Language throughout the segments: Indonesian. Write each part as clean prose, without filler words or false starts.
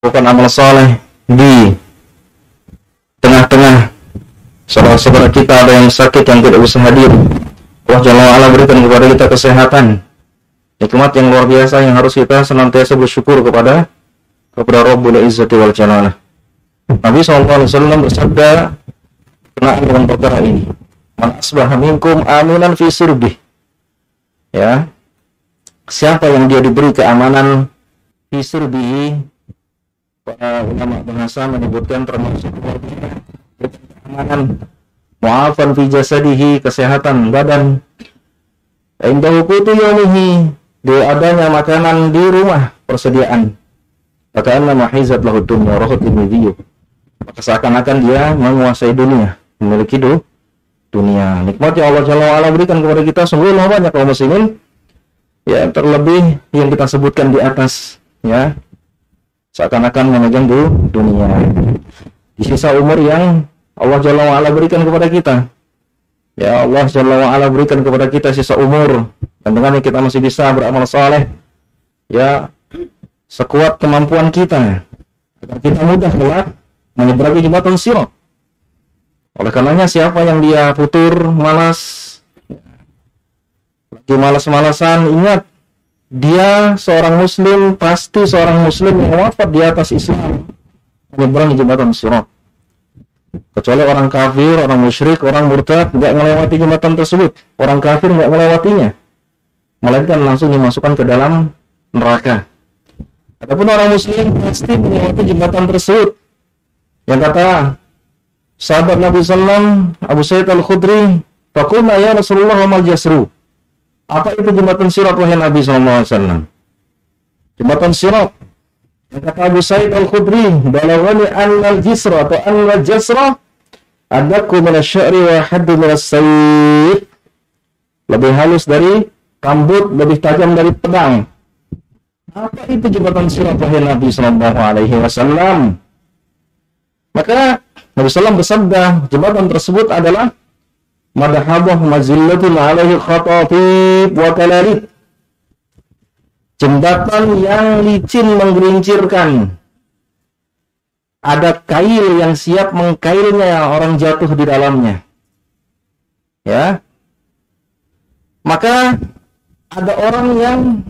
bukan amal soleh di tengah-tengah saudara-saudara kita ada yang sakit yang tidak bisa hadir, Allah Jalla wa'ala berikan kepada kita kesehatan, nikmat yang luar biasa yang harus kita senantiasa bersyukur kepada Rabbul Izzati wal Jalalah. Nabi SAW bersabda kenaan dengan perkara ini, man asbaha minkum aminan fi sirbih, ya, siapa yang dia diberi keamanan fi sirbihi, para ulama bahasa menyebutkan termasuk keamanan mu'afan fi jasadihi, kesehatan badan, indahu qutu yaumihi, di adanya makanan di rumah persediaan, maka nama hizat lahu dunya rahut Tirmidzi, maka seakan-akan dia menguasai dunia, memiliki dunia. Nikmat yang Allah Jalla wa'ala berikan kepada kita sungguh banyak kaum muslimin, ya, terlebih yang kita sebutkan di atas, ya, seakan-akan memegang dunia. Di sisa umur yang Allah Jalla wa'ala berikan kepada kita, ya, Allah Jalla wa'ala berikan kepada kita sisa umur, dan dengan kita masih bisa beramal saleh, ya, sekuat kemampuan kita, agar kita mudah kelak menyeberangi jembatan sirat. Oleh karenanya siapa yang dia futur, malas, lagi malas-malasan, ingat, dia seorang muslim, pasti seorang muslim yang wafat di atas Islam, menyeberangi jembatan sirat. Kecuali orang kafir, orang musyrik, orang murtad tidak melewati jembatan tersebut. Orang kafir tidak melewatinya, melainkan langsung dimasukkan ke dalam neraka. Adapun orang muslim pasti melewati jembatan tersebut. Yang kata sahabat Nabi SAW, Abu Sa'id Al-Khudri, faqulna ya Rasulullah wa mal jasru, apa itu jembatan sirat wahai Nabi SAW? Jembatan sirat, yang kata Abu Sa'id Al-Khudri, balagani annal jisra atau annal jasra adaku minasyari wa haddu minasayid, lebih halus dari rambut, lebih tajam dari pedang. Apa itu jembatan sirat wahai Nabi SAW? Maka Nabi SAW bersabda, jembatan tersebut adalah madhabah mazillatun alaihi khatatib wa kalalib, jembatan yang licin menggelincirkan, ada kail yang siap mengkailnya orang jatuh di dalamnya, ya. Maka ada orang yang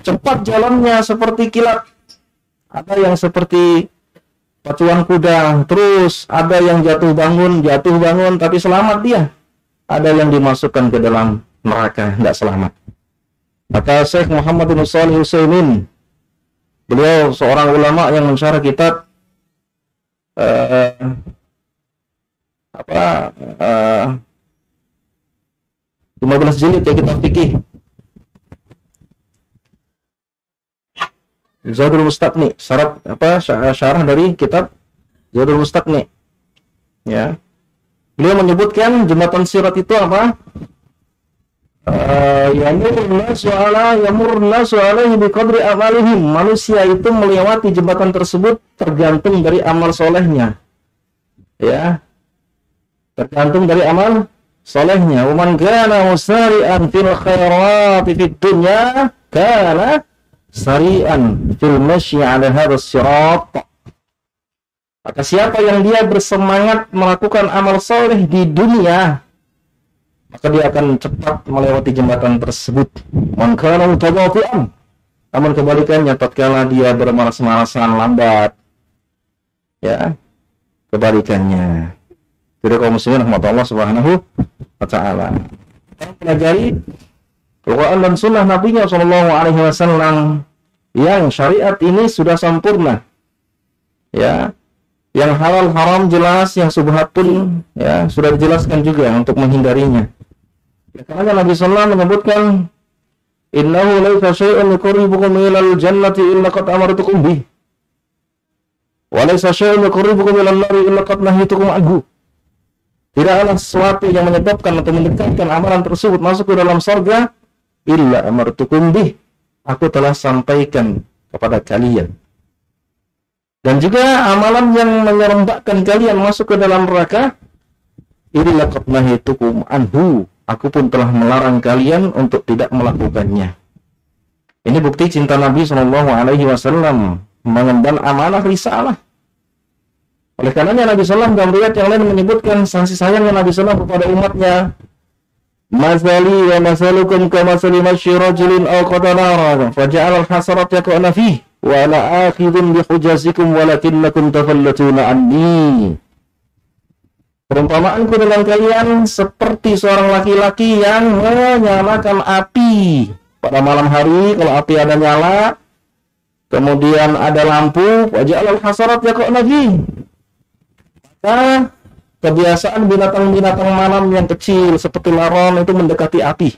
cepat jalannya seperti kilat, ada yang seperti pacuan kuda, terus ada yang jatuh bangun tapi selamat dia, ada yang dimasukkan ke dalam neraka tidak selamat. Maka Syekh Muhammad bin Shalih Al-Utsaimin, beliau seorang ulama yang mensyarah kitab 15 jilid ya kitab fikih Zadul Mustaqni, syarah dari kitab Zadul Mustaqni, ya. Beliau menyebutkan jembatan sirat itu apa? Yamurna su'alaihi biqadri amalihim, manusia itu melewati jembatan tersebut tergantung dari amal solehnya, ya, tergantung dari amal solehnya. Wa man kana musari'an fil khairati fid dunya kana sari'an fil masyi 'ala hadzal sirat. Maka siapa yang dia bersemangat melakukan amal soleh di dunia, maka dia akan cepat melewati jembatan tersebut. Man kana mutadhafi'an, namun kebalikannya tatkala dia bermalas-malasan, lambat, ya, kebalikannya. Jadi kaum muslimin rahmatullah subhanahu wa ta'ala, kita pelajari Al-Quran dan sunnah Nabi-Nya SAW yang syariat ini sudah sempurna, ya, yang halal haram jelas, yang subhat pun, ya, sudah dijelaskan juga untuk menghindarinya. Ya, karena Nabi SAW menyebutkan innahu laysa syai'un yuqarribukum ilal jannati illa qad amartukum bih wa laysa syai'un yuqarribukum ilal nari illa qad nahitukum anhu. Tidaklah sesuatu yang menyebabkan atau mendekatkan amalan tersebut masuk ke dalam surga illa amartukum bih, aku telah sampaikan kepada kalian. Dan juga amalan yang menyerempakkan kalian masuk ke dalam neraka illa qad nahitukum anhu, aku pun telah melarang kalian untuk tidak melakukannya. Ini bukti cinta Nabi SAW mengemban amanah risalah. Oleh karenanya Nabi SAW dalam riwayat yang lain menyebutkan kasih sayangnya Nabi SAW kepada umatnya. Masali wa masalukum kamasali masyi rajulin aw qadanara faja'al al-hasarat yaqa'na fihi wa ana akhidun bihujazikum walakinnakum tafallatuna anni. Perumpamaanku dengan kalian seperti seorang laki-laki yang menyalakan api pada malam hari. Kalau api ada nyala, kemudian ada lampu, faja'al al-hasarat yaqa'na fihi. Maka kebiasaan binatang-binatang malam yang kecil seperti laron itu mendekati api.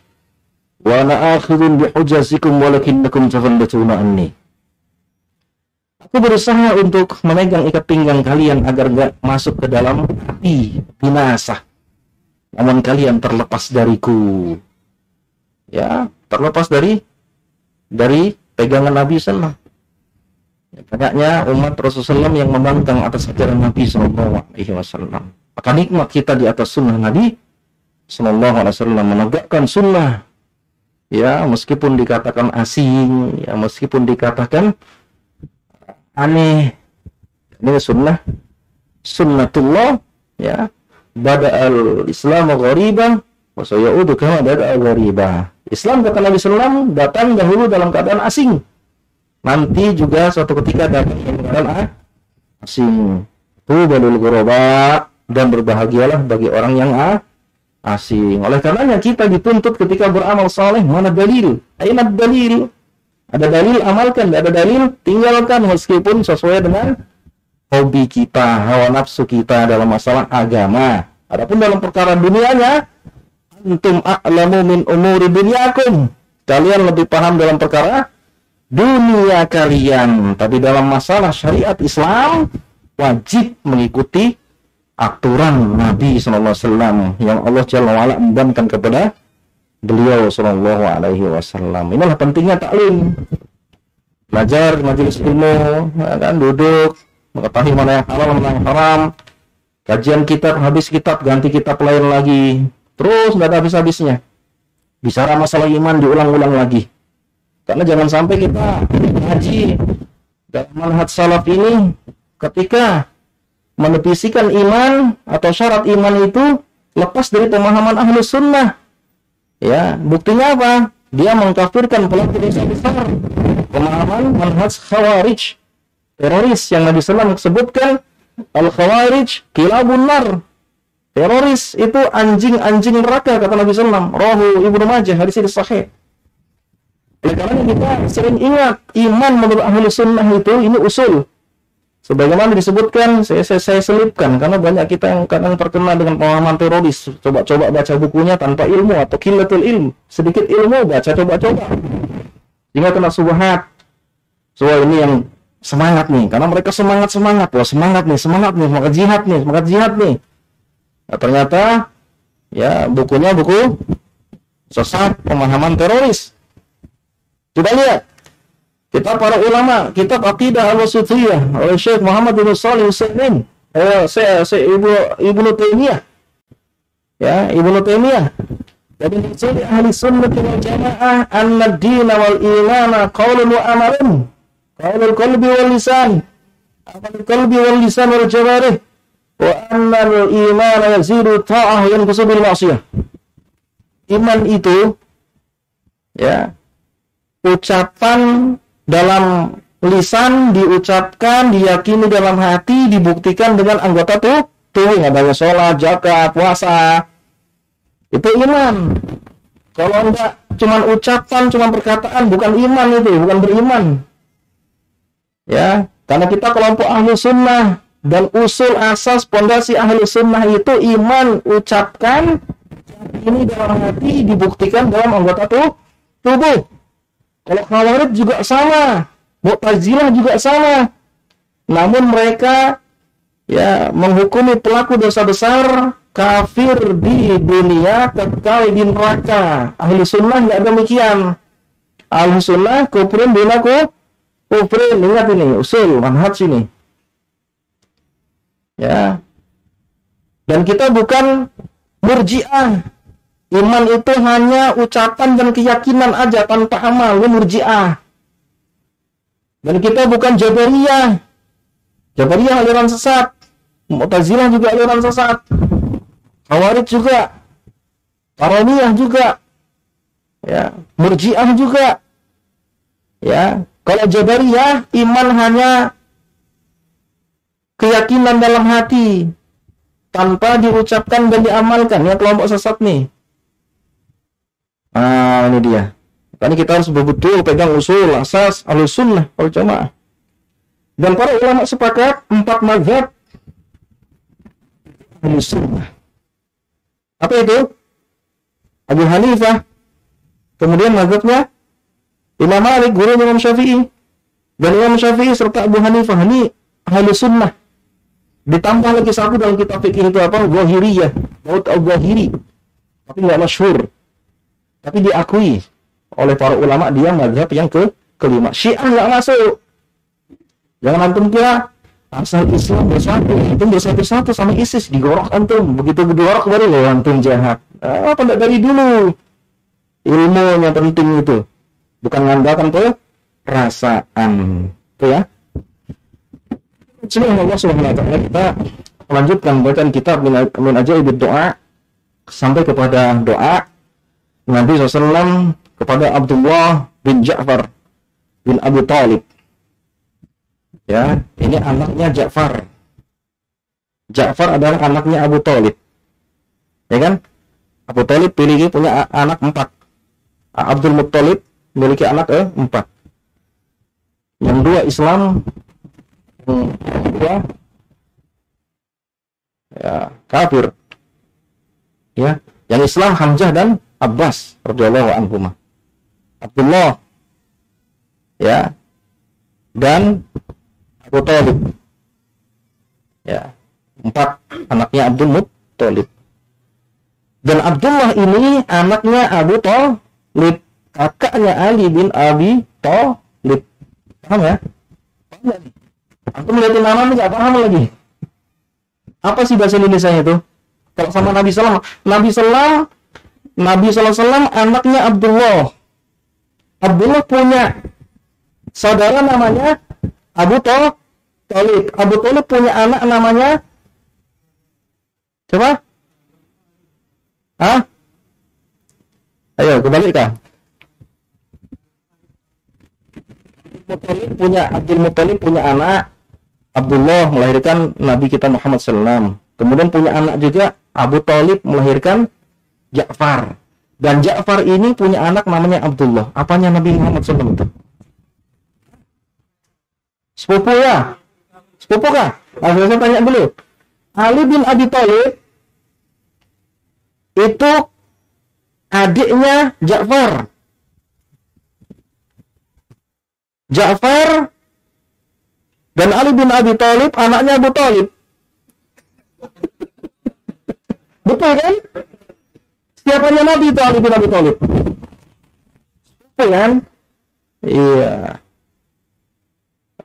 Wa ana akhidun bihujazikum walakinnakum tafallatuna anni. Aku berusaha untuk memegang ikat pinggang kalian agar enggak masuk ke dalam api binasa. Namun kalian terlepas dariku. Ya, terlepas dari pegangan Nabi sallallahu. Banyaknya umat Rasulullah SAW yang membangkang atas ajaran Nabi SAW. Maka nikmat kita di atas sunnah Nabi SAW, menegakkan sunnah. Ya, meskipun dikatakan asing, ya meskipun dikatakan aneh, ini sunnatullah. Ya, bada'al Islam ghariban wa sayaudu kama bada'al ghariba. Islam kata Nabi SAW datang dahulu dalam keadaan asing. Nanti juga suatu ketika datang dalam keadaan asing. Tubalul ghuraba, dan berbahagialah bagi orang yang asing. Oleh karenanya kita dituntut ketika beramal saleh, mana dalil? Aina dalil? Ada dalil amalkan, tidak ada dalil tinggalkan, meskipun sesuai dengan hobi kita, hawa nafsu kita dalam masalah agama. Adapun dalam perkara dunianya, antum a'lamu min umuri dunyakum. Kalian lebih paham dalam perkara dunia kalian, tapi dalam masalah syariat Islam wajib mengikuti aturan Nabi SAW yang Allah Jalla wa'ala embankan kepada beliau Sallallahu Alaihi Wasallam. Inilah pentingnya taklim, belajar majelis ilmu, dan duduk mengetahui mana yang halal mana yang haram. Kajian kitab, habis kitab ganti kitab lain lagi, terus nggak ada habis-habisnya. Bicara masalah iman diulang-ulang lagi. Karena jangan sampai kita ngaji dalam manhaj salaf ini ketika menepisikan iman atau syarat iman itu lepas dari pemahaman ahlu sunnah. Ya, buktinya apa? Dia mengkafirkan pelaku dosa besar. Pemahaman manhaj khawarij, teroris yang Nabi SAW sebutkan, al-khawarij kilabun nar. Teroris itu anjing-anjing neraka kata Nabi SAW. Rawahu Ibnu Majah, hadis ini sahih. Oleh karena kita sering ingat, iman menurut ahlu sunnah itu ini usul. Sebagaimana disebutkan, saya selipkan karena banyak kita yang kadang terkena dengan pemahaman teroris. Coba-coba baca bukunya tanpa ilmu atau qillatul ilm, sedikit ilmu baca coba-coba. Sehingga kena subhat. So ini yang semangat nih, karena mereka semangat, wah semangat nih, semangat jihad nih. Nah, ternyata ya bukunya buku sesat, pemahaman teroris. Coba lihat, kita para ulama, kitab Aqidah Al-Wasithiyah oleh Syekh Muhammad bin Shalih Al-Utsaimin, Ibnu Taimiyah. Ya, Ibnu Taimiyah. Dari usul ahli sunnah wal jamaah anna ad-din wal iman qaulun wa amalun. Qaulul qalbi wal lisan. Amalul qalbi wal lisan wal jawarih. Wa anna al-iman yazidu ta'ah yanqusu bil ma'siyah. Iman itu ya ucapan dalam lisan, diucapkan, diyakini dalam hati, dibuktikan dengan anggota tubuh, adanya sholat, zakat, puasa. Itu iman. Kalau enggak cuma ucapan, cuma perkataan, bukan iman itu, bukan beriman. Ya, karena kita kelompok ahlu sunnah dan usul asas pondasi ahlu sunnah itu iman, ucapkan, ini dalam hati, dibuktikan dalam anggota tubuh. Kalau Khawarij juga sama, Mu'tazilah juga sama. Namun mereka ya menghukumi pelaku dosa besar kafir di dunia, kekal di neraka. Ahli sunnah nggak demikian. Ahli sunnah kufrin bina kufrin. Ingat ini usul manhaj ini. Ya. Dan kita bukan murji'ah. Iman itu hanya ucapan dan keyakinan aja tanpa amal, ini murji'ah. Dan kita bukan Jabariyah. Jabariyah aliran sesat. Mu'tazilah juga aliran sesat. Khawarij juga. Karamiyah juga. Ya, Murji'ah juga. Ya, kalau Jabariyah iman hanya keyakinan dalam hati tanpa diucapkan dan diamalkan. Ya, kelompok sesat nih. Nah, ini dia. Makanya kita harus betul pegang usul asas Ahlussunnah wal Jamaah. Dan para ulama sepakat 4 mazhab Ahlussunnah. Apa itu? Abu Hanifah. Kemudian mazhabnya Imam Malik, guru Imam Syafi'i. Dan Imam Syafi'i serta Abu Hanifah ini Ahlussunnah. Ditambah lagi satu dalam kitab fikih itu apa? Zahiriyah. Maut al-Zahiri. Tapi nggak masyhur. Tapi diakui oleh para ulama dia mazhab yang kelima. Syiah nggak masuk. Jangan antum kira asal Islam bersatu, antum bersatu-satu sama ISIS digorok antum. Begitu digorok baru loh antum jahat. Apa enggak dari dulu? Ilmunya penting itu. Bukan mengandalkan perasaan. Itu ya. Bismillah Allah Subhanahu wa taala, kita lanjutkan bacaan kitab Min Ajaibid Doa sampai kepada doa Nabi SAW kepada Abdullah bin Ja'far bin Abi Thalib. Ya, ini anaknya Ja'far. Ja'far adalah anaknya Abu Thalib. Ya kan? Abu Thalib punya anak 4. Abdul Muttalib memiliki anak 4. Yang 2 Islam, yang 2 ya kafir. Ya, yang Islam Hamzah dan Abbas radhiyallahu anhuma. Abdullah ya dan Abu Thalib. Ya, 4 anaknya Abdul Muttalib. Dan Abdullah ini anaknya Abu Thalib, kakaknya Ali bin Abi Thalib. Paham ya? Paham ya? Aku melihatin nama nggak paham lagi. Apa sih bahasa Indonesia itu? Kalau sama Nabi SAW anaknya Abdullah. Abdullah punya saudara namanya Abu Thalib. Abu Thalib punya anak namanya siapa? Hah? Ayo kebalikkan. Abdul Muttalib punya anak Abdullah melahirkan Nabi kita Muhammad SAW. Kemudian punya anak juga Abu Thalib melahirkan Ja'far. Dan Ja'far ini punya anak namanya Abdullah. Apanya Nabi Muhammad SAW itu? Sepupu ya? Sepupu kah? Saya tanya dulu. Ali bin Abi Thalib itu adiknya Ja'far. Ja'far dan Ali bin Abi Thalib anaknya Abu Thalib. Betul kan? Siapanya Nabi itu Ali bin Abi Thalib? Betul kan? Iya.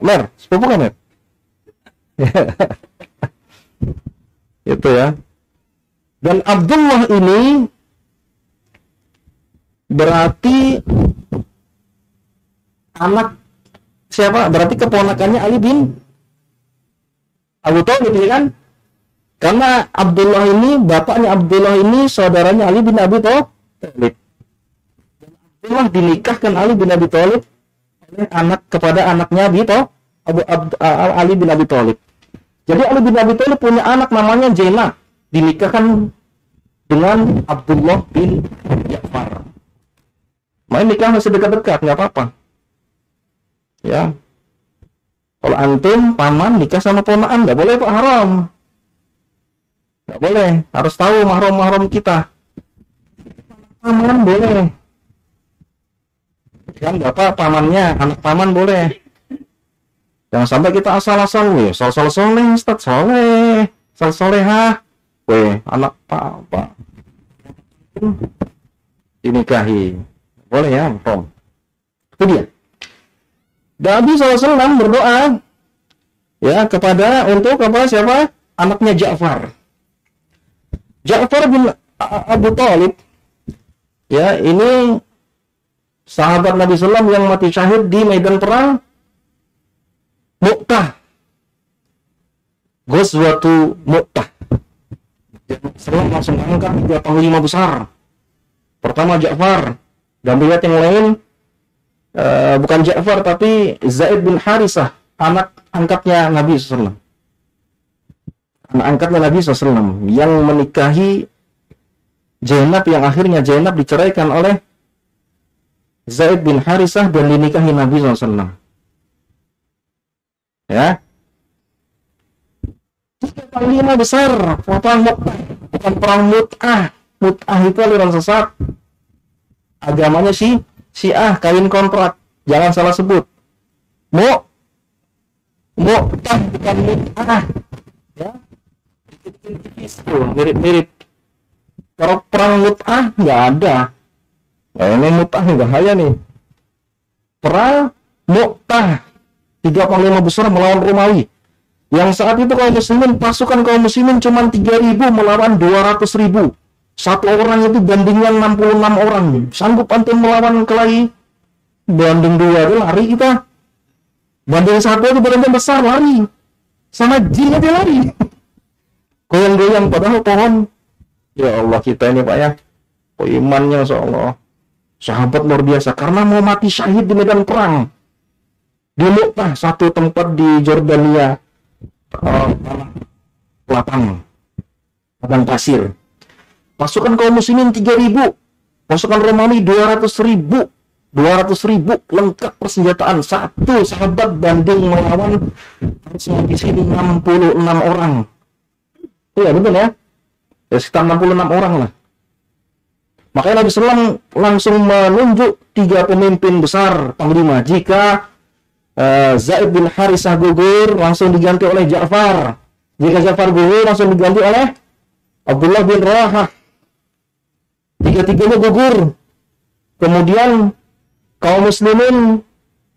Mer, sepupu kan Mer? Itu ya. Dan Abdullah ini berarti anak siapa? Berarti keponakannya Ali bin Abu Thalib ya kan? Karena Abdullah ini, bapaknya Abdullah ini saudaranya Ali bin Abi Thalib. Dan Abdullah dinikahkan Ali bin Abi Thalib oleh kepada anaknya Ali bin Abi Thalib. Jadi Ali bin Abi Thalib punya anak namanya Zainab, dinikahkan dengan Abdullah bin Ja'far. Main nikah masih dekat-dekat, nggak apa-apa. Ya, kalau antum paman nikah sama ponakan nggak boleh Pak, haram. Nggak boleh, harus tahu mahram kita. Paman boleh. Kan bapak pamannya, anak paman boleh. Jangan sampai kita asal-asal, weh, soleh, Ustaz soleh, solehah, weh, anak pak dinikahi, boleh ya, Tom. Itu dia. Nabi SAW berdoa ya kepada untuk apa siapa? Anaknya Ja'far. Ja'far bin Abu Thalib ya, ini sahabat Nabi SAW yang mati syahid di medan perang Ghazwatu Mu'tah. Setelah langsung angkat 3 panglima besar. Pertama Ja'far, dan riwayat yang lain bukan Ja'far tapi Zaid bin Harisah, anak angkatnya Nabi SAW. Anak angkatnya Nabi SAW yang menikahi Zainab, yang akhirnya Zainab diceraikan oleh Zaid bin Harisah dan dinikahi Nabi SAW. Ya. 3 panglima besar perang Mu'tah, bukan perang Mut'ah. Mut'ah itu aliran sesat. Agamanya Syiah, kawin kontrak. Jangan salah sebut. Mu'tah bukan Mut'ah. Ya. Mirip-mirip. Kalau perang Mut'ah nggak ada. Nah, ini Mut'ah nih bahaya nih. Perang Mu'tah, 3 panglima besar melawan Romawi. Yang saat itu pasukan kaum muslimin cuma 3.000 melawan 200.000. Satu orang itu bandingnya 66 orang. Sanggup antum melawan kelahi? Banding 2 itu lari kita. Banding 1 itu badannya besar, lari. Sama jin aja lari. Goyang-goyang padahal pohon. Ya Allah, kita ini Pak ya, imannya Masya Allah, sahabat luar biasa, karena mau mati syahid di medan perang. Di Mu'tah, satu tempat di Jordania, lapang, padang pasir. Pasukan kaum muslimin 3.000, pasukan Romawi 200.000, lengkap persenjataan. Satu sahabat banding melawan harus menghabisi 66 orang. Iya betul ya, sekitar 66 orang lah. Makanya Nabi SAW langsung menunjuk 3 pemimpin besar panglima. Jika Zaid bin Harisah gugur, langsung diganti oleh Ja'far. Jika Ja'far gugur, langsung diganti oleh Abdullah bin Rawahah. 3-3-nya gugur. Kemudian kaum muslimin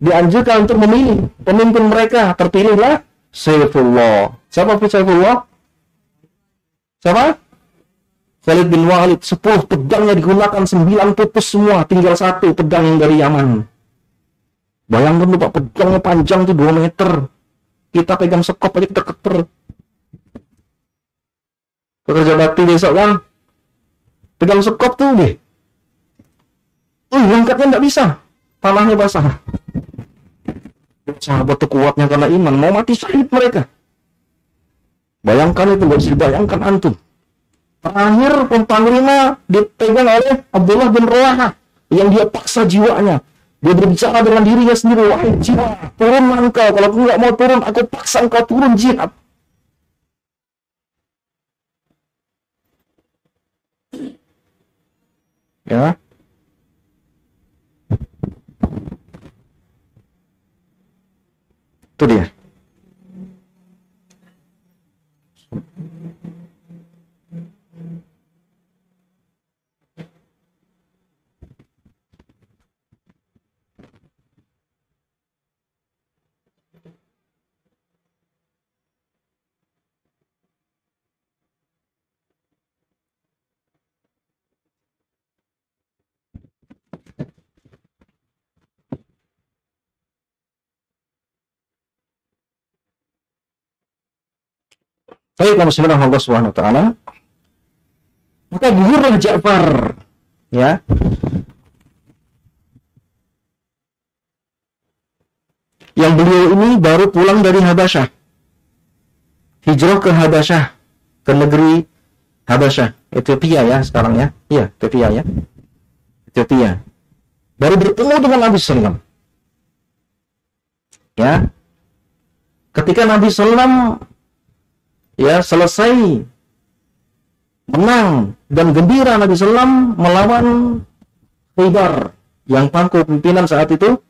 dianjurkan untuk memilih pemimpin mereka. Terpilihlah Saifullah. Siapa Saifullah? Siapa? Khalid bin Walid. 10 pedangnya digunakan, 9 putus semua, tinggal 1 pedang yang dari Yaman. Bayangkan tuh Pak, pedangnya panjang tuh 2 meter. Kita pegang sekop aja kita keter. Pekerja bakti besok kan, pegang sekop tuh deh. Angkatnya nggak bisa, tanahnya basah. Sahabat tuh kuatnya karena iman, mau mati syahid mereka. Bayangkan itu, nggak bisa dibayangkan antum. Terakhir panglima dipegang oleh Abdullah bin Rawahah, yang dia paksa jiwanya. Dia berbicara dengan dirinya sendiri, wahai jiwa, turunlah engkau. Kalau aku nggak mau turun, aku paksa engkau turun jihad. Ya. Itu dia. Baik, muslimin Allah Subhanahu wa taala. Maka gugurlah Ja'far, ya. Yang beliau ini baru pulang dari Habasyah. Hijrah ke Habasyah, ke negeri Habasyah, Ethiopia ya sekarang ya. Iya, Ethiopia ya. Ethiopia. Baru bertemu dengan Nabi SAW. Ya. Ketika Nabi SAW ya selesai menang dan gembira, Nabi SAW melawan Khaybar, yang pangku pimpinan saat itu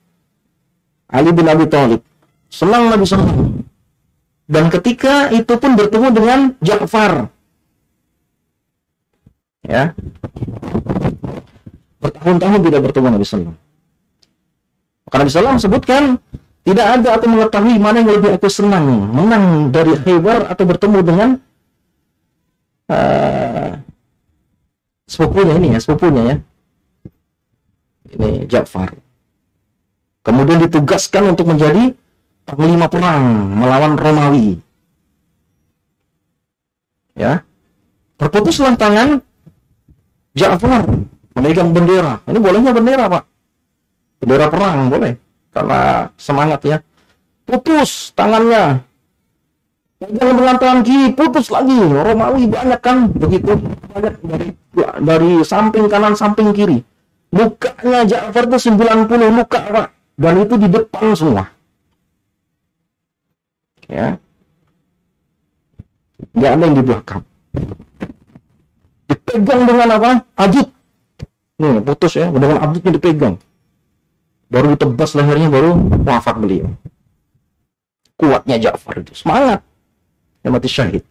Ali bin Abi Thalib. Senang Nabi SAW. Dan ketika itu pun bertemu dengan Ja'far. Ya. Bertahun-tahun tidak bertemu Nabi SAW. Maka Nabi SAW sebutkan, tidak ada aku mengetahui mana yang lebih aku senang, menang dari Khaybar atau bertemu dengan sepupunya ini ya, sepupunya ya. Ini Ja'far. Kemudian ditugaskan untuk menjadi panglima perang melawan Romawi. Ya, terputuslah tangan Ja'far memegang bendera. Ini bolehnya bendera, Pak. Bendera perang boleh, karena semangat ya. Putus tangannya. Pegang dengan tangan kiri, putus lagi. Romawi banyak kan, begitu banyak dari samping kanan, samping kiri. Lukanya Ja'far itu 90 luka, Pak. Dan itu di depan semua. Ya. Nggak ada yang di belakang. Dipegang dengan apa? Ajut. Nih, putus ya, dengan ajutnya dipegang. Baru ditebas lehernya, baru wafat beliau. Kuatnya Ja'far itu, semangat. Yang mati syahid.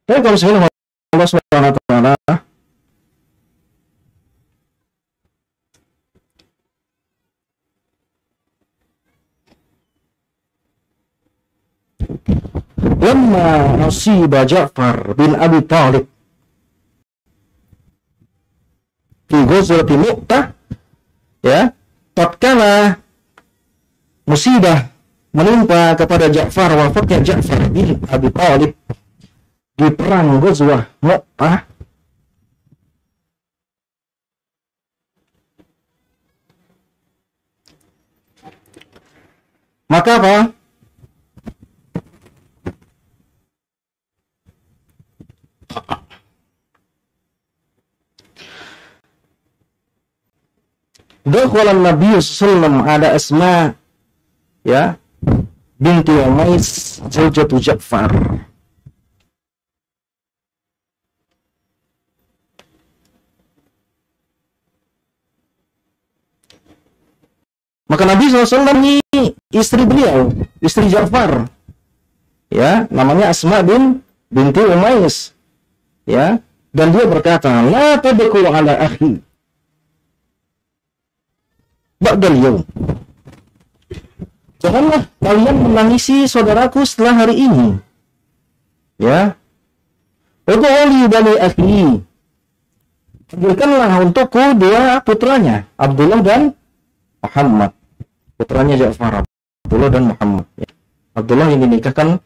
Tapi kalau misalnya Allah Subhanahu wa taala lamma nasiba Ja'far bin Abi Thalib di Ghazwati Mu'tah, ya, tatkala musibah menimpa kepada Ja'far, wafatnya Ja'far bin Abi Thalib di perang Ghazwah Mu'tah, maka apa? Dakhala Nabi sallallahu ada Asma, ya, binti Umais zaujatu Ja'far. Maka Nabi SAW ini istri beliau, istri Ja'far, ya, namanya Asma binti Umais, ya, dan dia berkata, la tadku ala akhi ba'dal yaum. Janganlah kalian menangisi saudaraku setelah hari ini, ya. Udhuli bani akhi, berikanlah untukku dua putranya, Abdullah dan Muhammad, putranya Ja'far, Abdullah dan Muhammad. Ya. Abdullah yang dinikahkan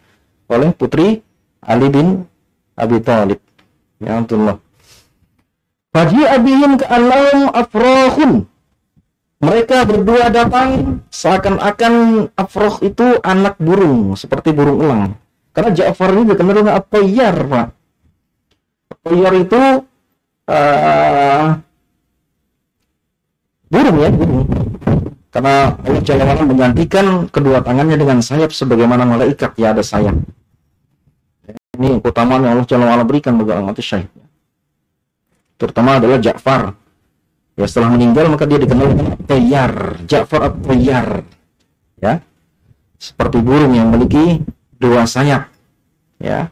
oleh putri Ali bin Abi Thalib. Ya Abdullah. Faji'a bihim ka'annahum afrakhun. Mereka berdua datang seakan-akan afrakh itu anak burung, seperti burung elang. Karena Ja'far ini dikenal dengan at-tayyar, Pak. At-tayyar itu burung ya, burung. Karena Allah Jalla wa'ala menggantikan kedua tangannya dengan sayap sebagaimana malaikat, ya, ada sayap. Ini keutamaan yang Allah Jalla wa'ala berikan bagi orang mati syahid. Terutama adalah Ja'far. Ya, setelah meninggal maka dia dikenal dengan at-tayyar, Ja'far at-tayyar. Ya. Seperti burung yang memiliki dua sayap. Ya.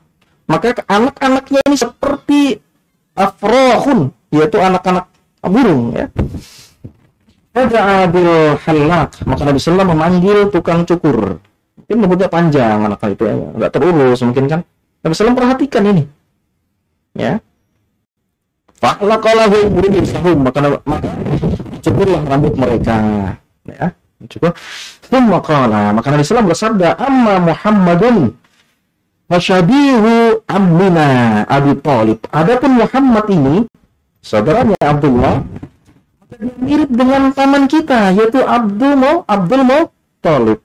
Maka anak-anaknya ini seperti afrakhun, yaitu anak-anak burung, ya. Pada Abil Halak, maka Nabi SAW memanggil tukang cukur. Mungkin rambutnya panjang anak itu, ya, nggak terurus mungkin kan. Nabi SAW perhatikan ini, ya. Fa'laqalahu birisahum, maka cukurlah rambut mereka, ya. Cukur. Maka Nabi SAW bersabda, amma Muhammadun fasyabihu ammina Abi Thalib. Adapun Muhammad ini, saudaranya Abdullah, mirip dengan paman kita, yaitu Abdul Muthalib,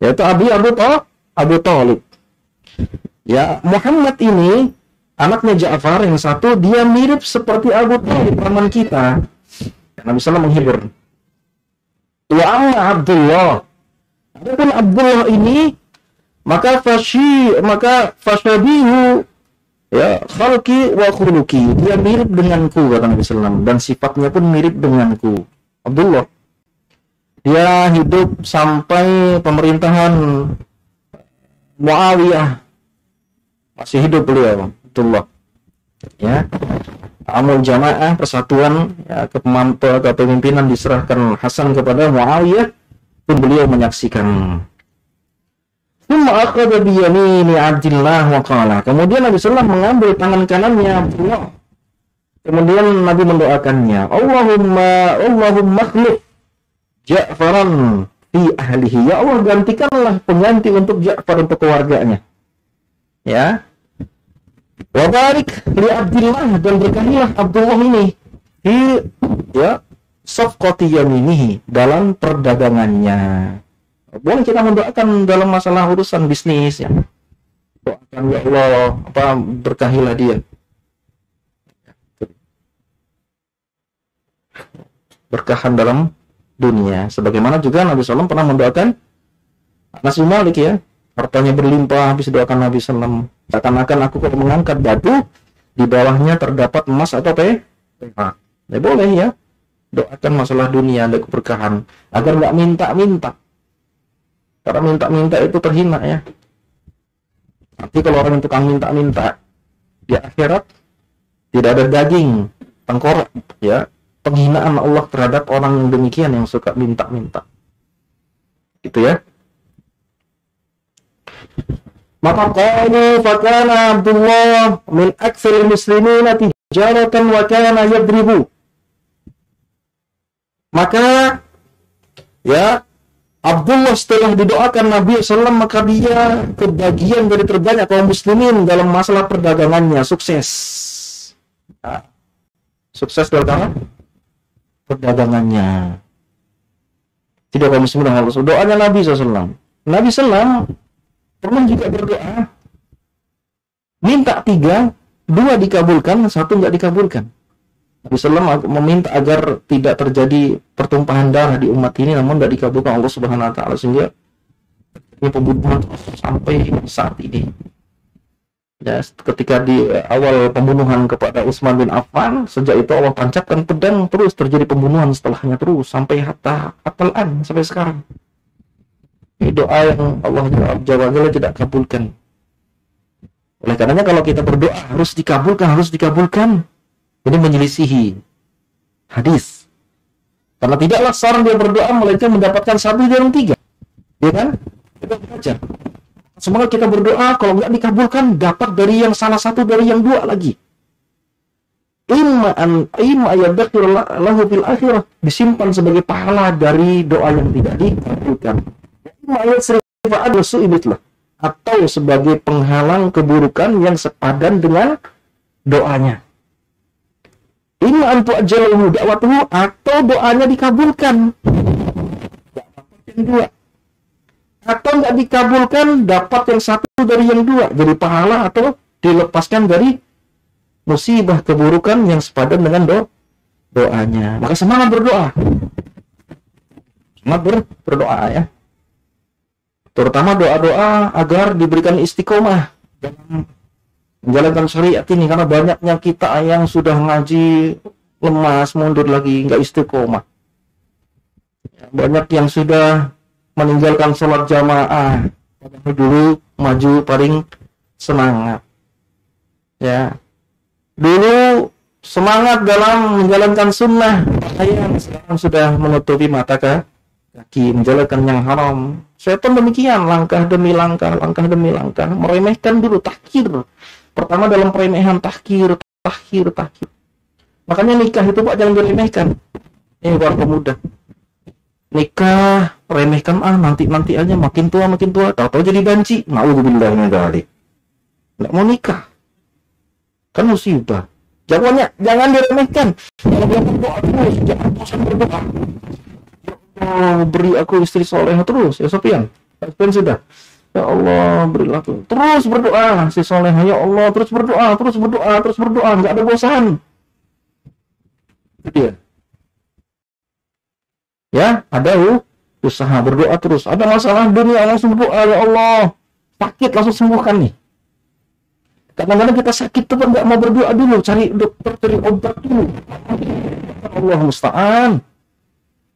yaitu Abu Thalib. Ya, Muhammad ini anaknya Ja'far, yang satu dia mirip seperti Abu Thalib, paman kita. Nabi SAW menghibur. Wa amma Abdullah, adapun Abdullah ini maka fasyabihu, ya, khalqi wa khuluqi, dia mirip denganku, kata Nabi SAW, dan sifatnya pun mirip denganku. Abdullah, dia hidup sampai pemerintahan Muawiyah, masih hidup beliau, Abdullah, ya. Amul Jamaah, persatuan, ya, kepemimpinan diserahkan Hasan kepada Muawiyah, pun beliau menyaksikan. Thumma akhadha bi yamini Abdillah wa qala. Kemudian Nabi sallallahu mengambil tangan kanannya Abdullah. Kemudian Nabi mendoakannya, Allahumma akhlif Ja'faran fi ahlihi. Ya Allah, gantikanlah pengganti untuk Ja'far untuk keluarganya. Ya. Wa barik li Abdillah, dan berkahilah Abdullah ini di ya safqati yaminihi, dalam perdagangannya. Boleh kita mendoakan dalam masalah urusan bisnis ya. Doakan ya Allah, berkahilah dia. Berkahan dalam dunia. Sebagaimana juga Nabi SAW pernah mendoakan Anas bin Malik ya. Hartanya berlimpah, habis doakan Nabi SAW. Seakan-akan aku kalau mengangkat batu, di bawahnya terdapat emas atau perak. Ya boleh ya. Doakan masalah dunia, ada keberkahan. Agar nggak minta-minta. Karena minta-minta itu terhina ya. Tapi kalau orang yang tukang minta-minta, di akhirat tidak ada daging, tengkorak ya. Penghinaan Allah terhadap orang yang demikian, yang suka minta-minta. Gitu ya. Maka qalu fakana Abdullah min aktsaril muslimina tijaratan wa kana yadribu. Maka ya Abdullah setelah didoakan Nabi SAW, maka dia kebagian dari terbanyak kaum muslimin dalam masalah perdagangannya, sukses. Nah, sukses dalam perdagangannya. Tidak kaum muslimin harus doanya Nabi SAW. Nabi SAW pernah juga berdoa, minta 3, 2 dikabulkan, 1 nggak dikabulkan. Nabi SAW meminta agar tidak terjadi pertumpahan darah di umat ini, namun tidak dikabulkan Allah Subhanahu Wa Taala, sehingga ini pembunuhan sampai saat ini. Ya, ketika di awal pembunuhan kepada Utsman bin Affan, sejak itu Allah tancapkan pedang, terus terjadi pembunuhan setelahnya terus sampai hatta atalan sampai sekarang. Ini doa yang Allah Jalla tidak kabulkan. Oleh karenanya kalau kita berdoa harus dikabulkan. Ini menyelisihi hadis. Karena tidaklah seorang dia berdoa melainkan mendapatkan 1 dari 3. Ya kan? Kita baca. Semoga kita berdoa, kalau nggak dikabulkan, dapat dari yang salah satu dari yang 2 lagi. Imma yadhkir lahu fil akhirah, disimpan sebagai pahala dari doa yang tidak dikabulkan. Imma yasrifa adsu ibitlah, atau sebagai penghalang keburukan yang sepadan dengan doanya. Imma antu ajalahu da'watuhu, atau doanya dikabulkan. Yang 2. Atau nggak dikabulkan, dapat yang 1 dari yang 2, jadi pahala atau dilepaskan dari musibah keburukan yang sepadan dengan doanya. Maka semangat berdoa. Semangat berdoa ya. Terutama doa-doa agar diberikan istiqomah dalam menjalankan syariat ini, karena banyaknya kita yang sudah ngaji lemas, mundur lagi, nggak istiqomah. Banyak yang sudah meninggalkan sholat jamaah, dulu maju paling semangat. Ya, dulu semangat dalam menjalankan sunnah, yang sekarang sudah menutupi mata kaki, menjalankan yang haram. Setan demikian, langkah demi langkah, meremehkan dulu, tahkir. Pertama dalam peremehan tahkir. Makanya nikah itu Pak jangan diremehkan. Ini warga muda. Nikah remehkan, nanti aja, makin tua tahu-tahu jadi banci. Nauzubillah min dzalik. Enggak mau nikah. Kan musibah. Jangan diremehkan. Kalau dia berdoa terus, jangan bosan berdoa. Ya Allah, beri aku istri solehah terus. Ya Sofyan sudah. Ya Allah, berilah aku. Terus berdoa si solehah. Ya Allah, terus berdoa. Enggak ada bosan. Itu dia. Ya, ada usaha berdoa terus. Ada masalah dunia langsung berdoa, ya Allah. Sakit langsung sembuhkan nih. Kadang-kadang kita sakit tuh nggak mau berdoa dulu, cari dokter, cari obat dulu. Allah musta'an.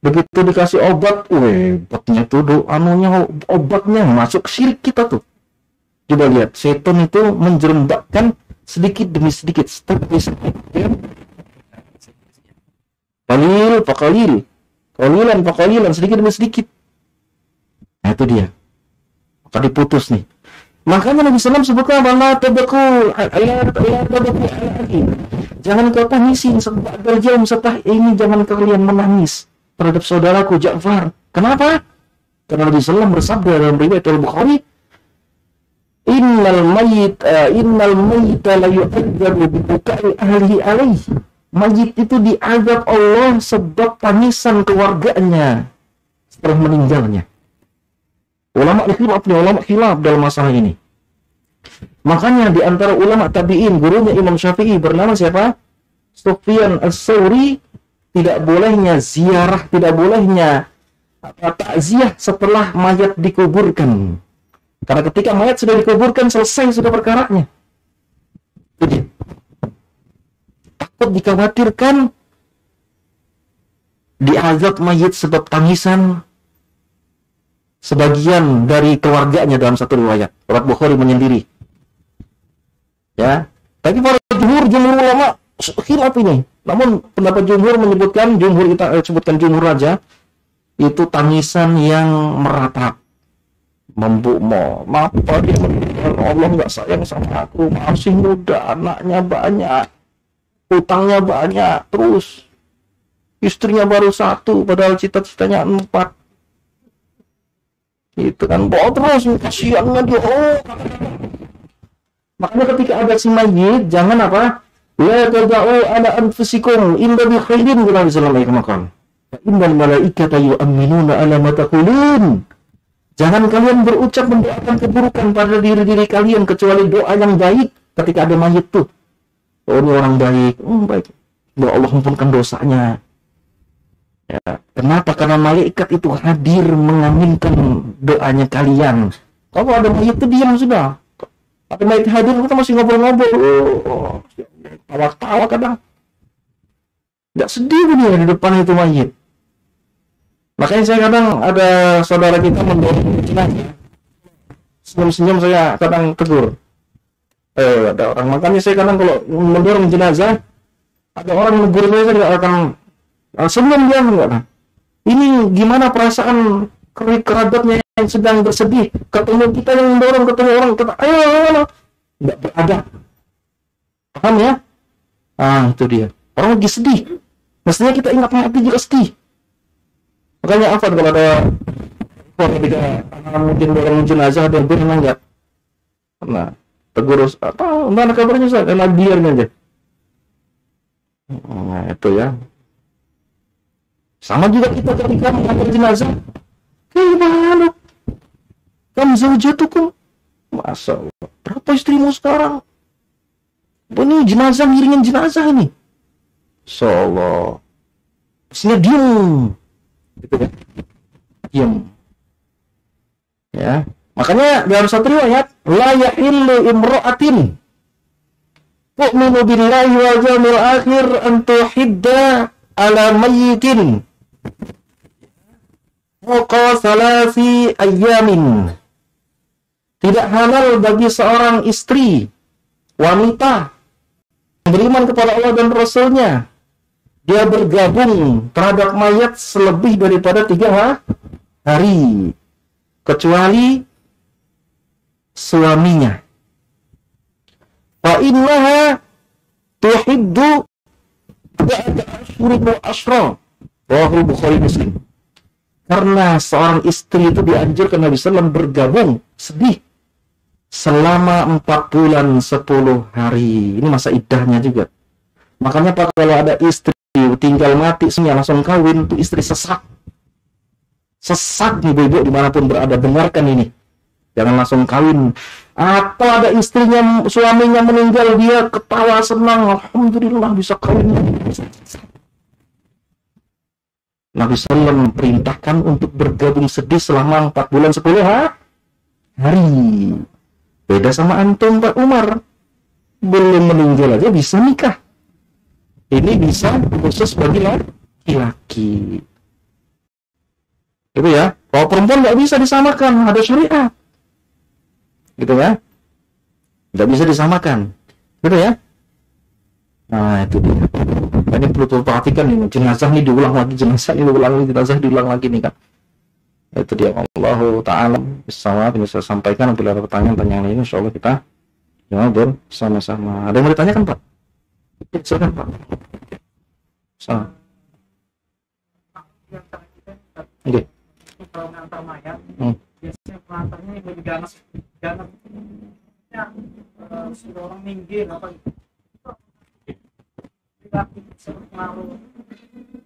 Begitu dikasih obat, obatnya tuh obatnya masuk syirik kita tuh. Coba lihat, setan itu menjerembakkan sedikit demi sedikit, step by step. Qalilan, sedikit demi sedikit. Nah itu dia. Tadi putus nih. Makanya Nabi SAW sebutkan la tabaqu ala lagi. Jangan kau tangisin sebagai jam setelah ini, jangan kalian menangis terhadap saudaraku Ja'far. Kenapa? Karena Nabi SAW bersabda dalam riwayat Al-Bukhari, innal mayyita la yu'adzabu bi bukai ahlihi alaihi. Mayit itu diazab Allah sebab tangisan keluarganya setelah meninggalnya. Ulama khilaf dalam masalah ini. Makanya di antara ulama tabi'in, gurunya Imam Syafi'i bernama siapa? Sufyan Ats-Tsauri, tidak bolehnya ziarah, tidak bolehnya takziah setelah mayat dikuburkan. Karena ketika mayat sudah dikuburkan, selesai sudah perkaranya. Jadi, takut dikhawatirkan diazab mayit sebab tangisan sebagian dari keluarganya dalam satu riwayat. Riwayat Bukhari menyendiri. Ya, tapi para jumhur ulama khilaf ini. Namun pendapat jumhur menyebutkan, kita sebutkan jumhur aja, itu tangisan yang meratap. Apa dia meninggal, Allah nggak sayang sama aku, masih muda, anaknya banyak, utangnya banyak, terus istrinya baru 1, padahal cita-citanya 4. Itu kan bawa terus, kasihannya dia. Makanya ketika ada si mayit, jangan apa? La tada'u ala anfusikum illa bi khairin, kata Nabi sallallahu alaihi wasallam. Fa innal malaikata yu'minuna ala ma taqulun. Jangan kalian berucap mendoakan keburukan pada diri kalian kecuali doa yang baik ketika ada mayit tuh. Oh, ini orang baik. Baik. Doa Allah ampunkan dosanya. Ya, kenapa? Karena malaikat itu hadir mengaminkan doanya kalian. Kalau ada mayit itu diam sudah. Ada mayit hadir kita masih ngobrol-ngobrol. Tawa-tawa kadang. Nggak sedih dia di depan itu mayit. Makanya saya kadang ada saudara kita mendorong jenazah. Senyum-senyum saya kadang tegur. Ada orang. Makanya saya kadang kalau mendorong jenazah, ada orang menegur saya nggak akan senyum dia enggak lah. Ini gimana perasaan kerabatnya yang sedang bersedih, ketemu kita yang mendorong, ketemu orang kata ayo, enggak beradab. Paham ya? Itu dia. Orang lagi sedih. Mestinya kita ingat mati juga sedih. Makanya apa kalau ada ketika mungkin orang jenazah ada berenang enggak? Nah, tegur apa? Mana kabarnya Ustaz? Enak biarnya aja. Nah, itu ya. Sama juga kita ketika mengantar jenazah. Gimana? Kamu zaujatukum? Masya Allah. Berapa istrimu sekarang? Ini jenazah, ngiringin jenazah ini. Masya Allah. Pastinya diem. Gitu kan? Diem. Ya. Makanya dalam satu riwayat, la yahillu imra'atin tu'minu billahi wal yawmil akhir an tuhidda ala mayyitin fawqa salasi ayyamin. Tidak halal bagi seorang istri wanita beriman kepada Allah dan Rasulnya dia bergabung terhadap mayat selebih daripada 3 hari kecuali suaminya. Fa innaha tuhiddu ba'da ashhurin wa ashra. Rawahu Bukhari Muslim. Karena seorang istri itu dianjurkan Nabi SAW bergabung sedih selama 4 bulan 10 hari. Ini masa iddahnya juga. Makanya Pak, kalau ada istri tinggal mati semuanya langsung kawin, itu istri sesat. Sesat nih ibu-ibu dimanapun berada, dengarkan ini. Jangan langsung kawin. Atau ada istrinya, suaminya meninggal, dia ketawa senang, alhamdulillah bisa kawin. Nabi SAW perintahkan untuk bergabung sedih selama 4 bulan 10 hari. Beda sama antum Pak Umar. Belum meninggal aja bisa nikah. Ini bisa khusus bagi laki-laki. Gitu ya. Kalau perempuan nggak bisa disamakan, ada syariat. Gitu ya. Nggak bisa disamakan. Gitu ya. Nah itu dia. Ini perlu perhatikan nih, jenazah ini diulang lagi, jenazah ini diulang lagi, jenazah diulang lagi nih kan. Itu dia, Allahu ta'ala bisawab. Ini saya sampaikan. Bila ada pertanyaan-pertanyaan ini, insya Allah kita jawab bersama-sama. Ada yang mau ditanyakan, Pak? Silakan, Pak. Salam. Oke. Kalau ngantar mayat, biasanya pengantarnya yang lebih ganas, ya, sudah orang minggir apa gitu. Tidak bisa berpengaruh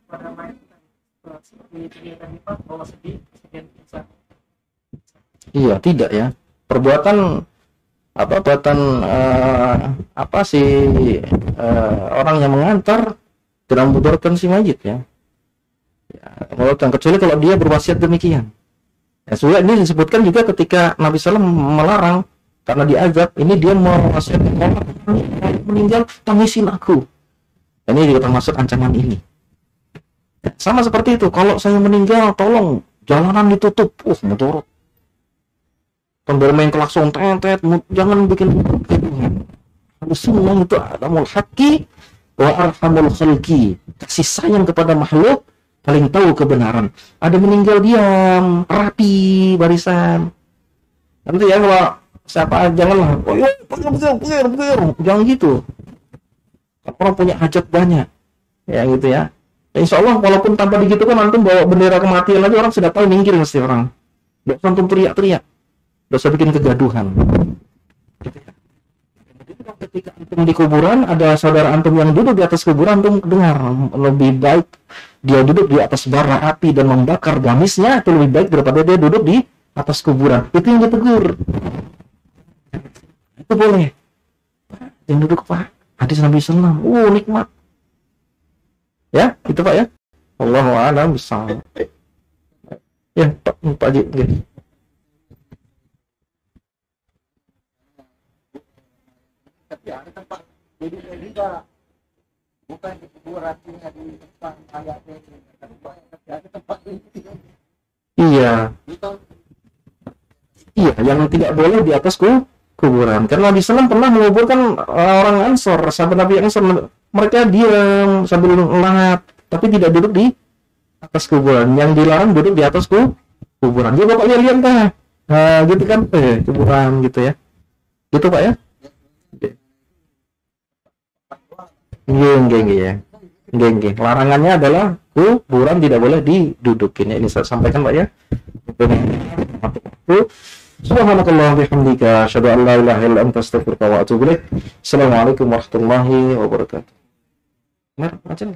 pada mayat kita. Seperti itu tadi Pak, bahwa sedih, bisa. Iya, tidak ya. Perbuatan apa sih orang yang mengantar tidak memudorkan si mayit ya. Kecuali kalau dia berwasiat demikian. Ya, sudah ini disebutkan juga ketika Nabi SAW melarang karena diazab, ini dia mewasiatkan orang meninggal, tangisin aku. Ini juga termasuk ancaman ini. Ya, sama seperti itu, kalau saya meninggal, tolong jalanan ditutup, mudarat. Bermain klakson, tetet, jangan bikin Sunnah itu adamul haqqi wa arhamul khalqi. Kasih sayang kepada makhluk, paling tahu kebenaran. Ada meninggal diam, rapi barisan. Nanti ya kalau siapa janganlah, jangan gitu. Orang punya hajat banyak, ya gitu ya. Insya Allah walaupun tanpa digitukan antum bawa bendera kematian lagi orang sudah tahu minggir mesti orang. Tidak usah antum teriak-teriak, tidak usah bikin kegaduhan. Ketika antum di kuburan, ada saudara antum yang duduk di atas kuburan, antum dengar lebih baik dia duduk di atas bara api dan membakar gamisnya, itu lebih baik daripada dia duduk di atas kuburan. Itu yang ditegur. Itu boleh. Yang duduk Pak, hadis Nabi SAW. Nikmat. Ya, itu Pak ya. Allahu a'lam bishawab. Ya, Pak Haji. Tapi ada tempat jadi juga bukan di kuburan, di tempat mayatnya, tapi ada tempat itu. Iya. Iya, yang tidak boleh di atas kuburan. Karena Nabi SAW pernah menguburkan orang Ansor, sahabat Nabi Ansor, mereka diam sambil lahat, tapi tidak duduk di atas kuburan. Yang dilarang duduk di atas kuburan. Dia Bapak lihat Pak. Nah, gitu kan, kuburan gitu ya. Gitu Pak ya. Nggih ya. Nggih. Larangannya adalah kuburan tidak boleh didudukin. Ini saya sampaikan Pak ya. Subhanakallah bihamdika asyhadu an la ilaha illa anta astaghfiruka wa atubu ilaik. Assalamualaikum warahmatullahi wabarakatuh. Nah, macam